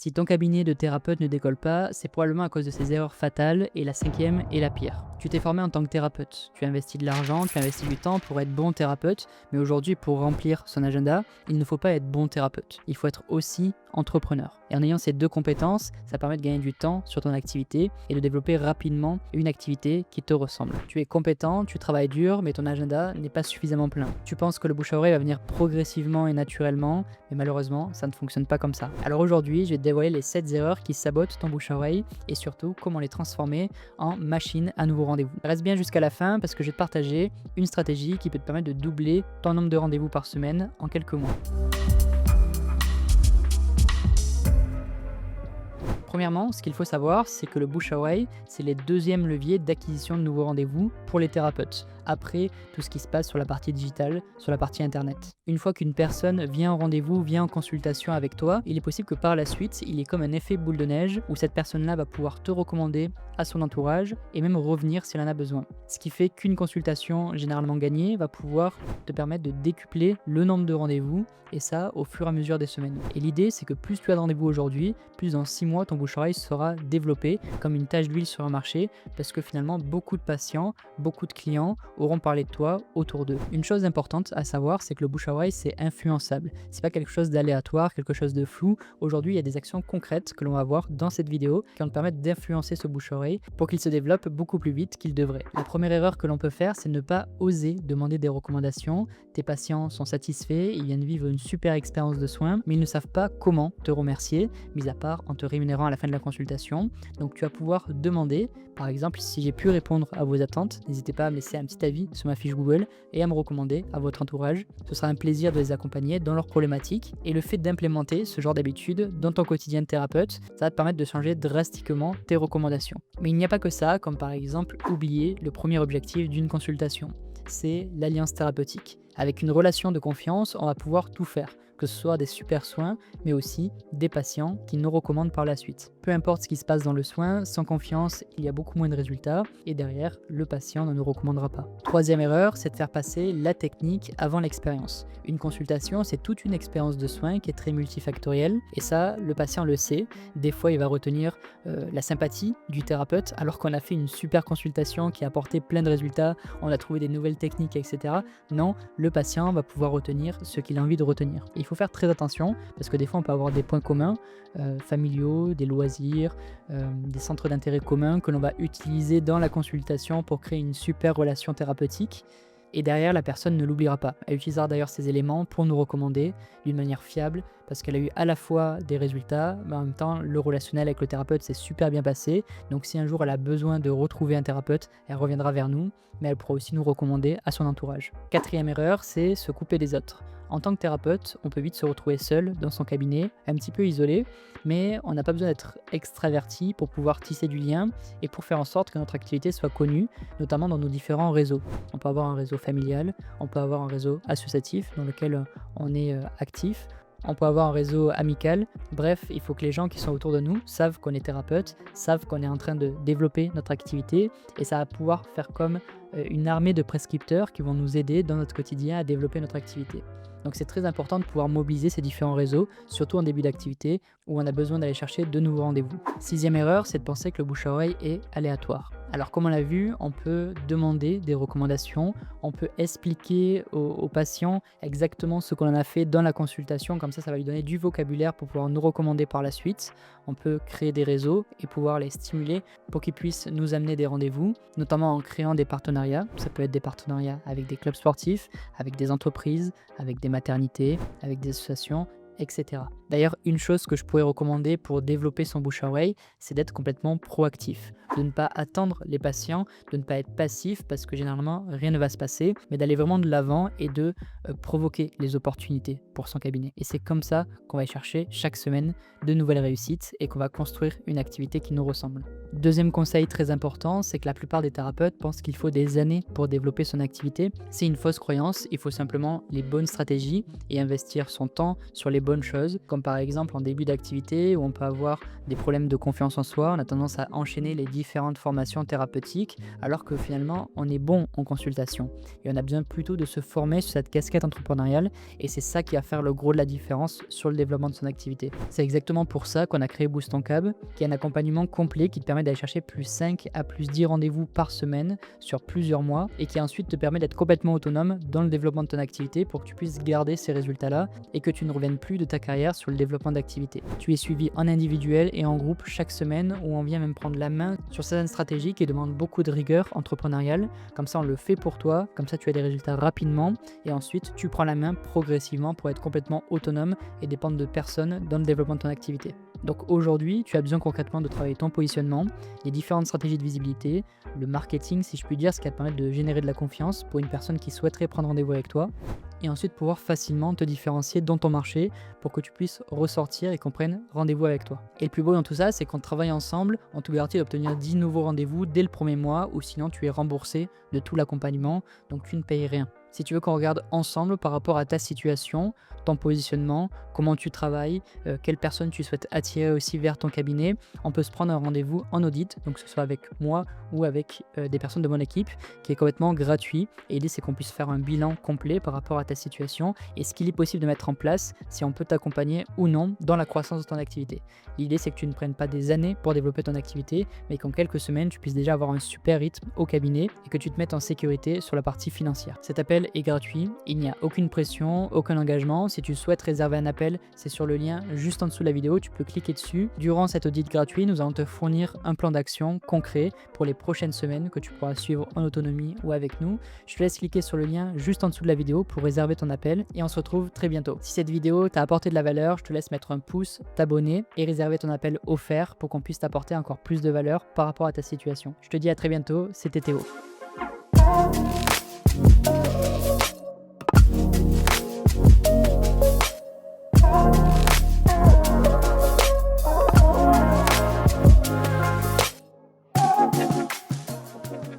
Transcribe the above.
Si ton cabinet de thérapeute ne décolle pas, c'est probablement à cause de ces erreurs fatales et la cinquième est la pire. Tu t'es formé en tant que thérapeute, tu as investi de l'argent, tu as investi du temps pour être bon thérapeute, mais aujourd'hui pour remplir son agenda, il ne faut pas être bon thérapeute, il faut être aussi entrepreneur. Et en ayant ces deux compétences, ça permet de gagner du temps sur ton activité et de développer rapidement une activité qui te ressemble. Tu es compétent, tu travailles dur, mais ton agenda n'est pas suffisamment plein. Tu penses que le bouche à oreille va venir progressivement et naturellement, mais malheureusement, ça ne fonctionne pas comme ça. Alors aujourd'hui, je vais te dévoiler les 7 erreurs qui sabotent ton bouche à oreille et surtout comment les transformer en machine à nouveaux rendez-vous. Reste bien jusqu'à la fin parce que je vais te partager une stratégie qui peut te permettre de doubler ton nombre de rendez-vous par semaine en quelques mois. Premièrement, ce qu'il faut savoir, c'est que le bouche à oreille, c'est le deuxième levier d'acquisition de nouveaux rendez-vous pour les thérapeutes, après tout ce qui se passe sur la partie digitale, sur la partie internet. Une fois qu'une personne vient en rendez-vous, vient en consultation avec toi, il est possible que par la suite, il y ait comme un effet boule de neige où cette personne-là va pouvoir te recommander à son entourage et même revenir si elle en a besoin. Ce qui fait qu'une consultation généralement gagnée va pouvoir te permettre de décupler le nombre de rendez-vous et ça au fur et à mesure des semaines. Et l'idée, c'est que plus tu as de rendez-vous aujourd'hui, plus dans 6 mois, ton bouche-oreille sera développé comme une tache d'huile sur un marché parce que finalement, beaucoup de patients, beaucoup de clients auront parlé de toi autour d'eux. Une chose importante à savoir, c'est que le bouche à oreille, c'est influençable. C'est pas quelque chose d'aléatoire, quelque chose de flou. Aujourd'hui, il y a des actions concrètes que l'on va voir dans cette vidéo qui vont te permettre d'influencer ce bouche à oreille pour qu'il se développe beaucoup plus vite qu'il devrait. La première erreur que l'on peut faire, c'est ne pas oser demander des recommandations. Tes patients sont satisfaits, ils viennent vivre une super expérience de soins, mais ils ne savent pas comment te remercier, mis à part en te rémunérant à la fin de la consultation. Donc tu vas pouvoir demander, par exemple, si j'ai pu répondre à vos attentes, n'hésitez pas à me laisser un petit avis sur ma fiche Google et à me recommander à votre entourage. Ce sera un plaisir de les accompagner dans leurs problématiques. Et le fait d'implémenter ce genre d'habitude dans ton quotidien de thérapeute, ça va te permettre de changer drastiquement tes recommandations. Mais il n'y a pas que ça, comme par exemple oublier le premier objectif d'une consultation. C'est l'alliance thérapeutique. Avec une relation de confiance, on va pouvoir tout faire, que ce soit des super soins, mais aussi des patients qui nous recommandent par la suite. Peu importe ce qui se passe dans le soin, sans confiance, il y a beaucoup moins de résultats, et derrière, le patient ne nous recommandera pas. Troisième erreur, c'est de faire passer la technique avant l'expérience. Une consultation, c'est toute une expérience de soins qui est très multifactorielle, et ça, le patient le sait. Des fois, il va retenir la sympathie du thérapeute, alors qu'on a fait une super consultation qui a apporté plein de résultats, on a trouvé des nouvelles techniques, etc. Non, le patient va pouvoir retenir ce qu'il a envie de retenir. Il faut faire très attention parce que des fois on peut avoir des points communs familiaux, des loisirs, des centres d'intérêt communs que l'on va utiliser dans la consultation pour créer une super relation thérapeutique. Et derrière, la personne ne l'oubliera pas. Elle utilisera d'ailleurs ces éléments pour nous recommander d'une manière fiable parce qu'elle a eu à la fois des résultats, mais en même temps, le relationnel avec le thérapeute s'est super bien passé. Donc si un jour elle a besoin de retrouver un thérapeute, elle reviendra vers nous, mais elle pourra aussi nous recommander à son entourage. Quatrième erreur, c'est se couper des autres. En tant que thérapeute, on peut vite se retrouver seul dans son cabinet, un petit peu isolé, mais on n'a pas besoin d'être extraverti pour pouvoir tisser du lien et pour faire en sorte que notre activité soit connue, notamment dans nos différents réseaux. On peut avoir un réseau familial, on peut avoir un réseau associatif dans lequel on est actif, on peut avoir un réseau amical. Bref, il faut que les gens qui sont autour de nous savent qu'on est thérapeute, savent qu'on est en train de développer notre activité et ça va pouvoir faire comme une armée de prescripteurs qui vont nous aider dans notre quotidien à développer notre activité. Donc c'est très important de pouvoir mobiliser ces différents réseaux, surtout en début d'activité où on a besoin d'aller chercher de nouveaux rendez-vous. Sixième erreur, c'est de penser que le bouche à oreille est aléatoire. Alors comme on l'a vu, on peut demander des recommandations, on peut expliquer aux patients exactement ce qu'on en a fait dans la consultation, comme ça va lui donner du vocabulaire pour pouvoir nous recommander par la suite. On peut créer des réseaux et pouvoir les stimuler pour qu'ils puissent nous amener des rendez-vous, notamment en créant des partenariats. Ça peut être des partenariats avec des clubs sportifs, avec des entreprises, avec des maternités, avec des associations, etc. D'ailleurs, une chose que je pourrais recommander pour développer son bouche à oreille, c'est d'être complètement proactif, de ne pas attendre les patients, de ne pas être passif parce que généralement rien ne va se passer, mais d'aller vraiment de l'avant et de provoquer les opportunités pour son cabinet. Et c'est comme ça qu'on va y chercher chaque semaine de nouvelles réussites et qu'on va construire une activité qui nous ressemble. Deuxième conseil très important, c'est que la plupart des thérapeutes pensent qu'il faut des années pour développer son activité. C'est une fausse croyance, il faut simplement les bonnes stratégies et investir son temps sur les bonnes choses, comme par exemple en début d'activité où on peut avoir des problèmes de confiance en soi, on a tendance à enchaîner les différentes formations thérapeutiques alors que finalement on est bon en consultation et on a besoin plutôt de se former sur cette casquette entrepreneuriale et c'est ça qui va faire le gros de la différence sur le développement de son activité. C'est exactement pour ça qu'on a créé Boost ton Cab, qui est un accompagnement complet qui te permet d'aller chercher plus 5 à plus 10 rendez-vous par semaine sur plusieurs mois et qui ensuite te permet d'être complètement autonome dans le développement de ton activité pour que tu puisses garder ces résultats-là et que tu ne reviennes plus de ta carrière sur le développement d'activité. Tu es suivi en individuel et en groupe chaque semaine où on vient même prendre la main sur certaines stratégies qui demandent beaucoup de rigueur entrepreneuriale. Comme ça, on le fait pour toi, comme ça tu as des résultats rapidement et ensuite tu prends la main progressivement pour être complètement autonome et dépendre de personne dans le développement de ton activité. Donc aujourd'hui, tu as besoin concrètement de travailler ton positionnement, les différentes stratégies de visibilité, le marketing si je puis dire, ce qui va te permettre de générer de la confiance pour une personne qui souhaiterait prendre rendez-vous avec toi et ensuite pouvoir facilement te différencier dans ton marché pour que tu puisses ressortir et qu'on prenne rendez-vous avec toi. Et le plus beau dans tout ça, c'est qu'on travaille ensemble, on te garantit d'obtenir 10 nouveaux rendez-vous dès le premier mois ou sinon tu es remboursé de tout l'accompagnement, donc tu ne payes rien. Si tu veux qu'on regarde ensemble par rapport à ta situation, ton positionnement, comment tu travailles, quelle personne tu souhaites attirer aussi vers ton cabinet, on peut se prendre un rendez-vous en audit, donc que ce soit avec moi ou avec des personnes de mon équipe, qui est complètement gratuit. Et l'idée, c'est qu'on puisse faire un bilan complet par rapport à ta situation et ce qu'il est possible de mettre en place, si on peut t'accompagner ou non dans la croissance de ton activité. L'idée, c'est que tu ne prennes pas des années pour développer ton activité, mais qu'en quelques semaines, tu puisses déjà avoir un super rythme au cabinet et que tu te mettes en sécurité sur la partie financière. Cet appel est gratuit, il n'y a aucune pression, aucun engagement. Si tu souhaites réserver un appel, c'est sur le lien juste en dessous de la vidéo, tu peux cliquer dessus. Durant cet audit gratuit, nous allons te fournir un plan d'action concret pour les prochaines semaines que tu pourras suivre en autonomie ou avec nous. Je te laisse cliquer sur le lien juste en dessous de la vidéo pour réserver ton appel et on se retrouve très bientôt. Si cette vidéo t'a apporté de la valeur, je te laisse mettre un pouce, t'abonner et réserver ton appel offert pour qu'on puisse t'apporter encore plus de valeur par rapport à ta situation. Je te dis à très bientôt, c'était Théo.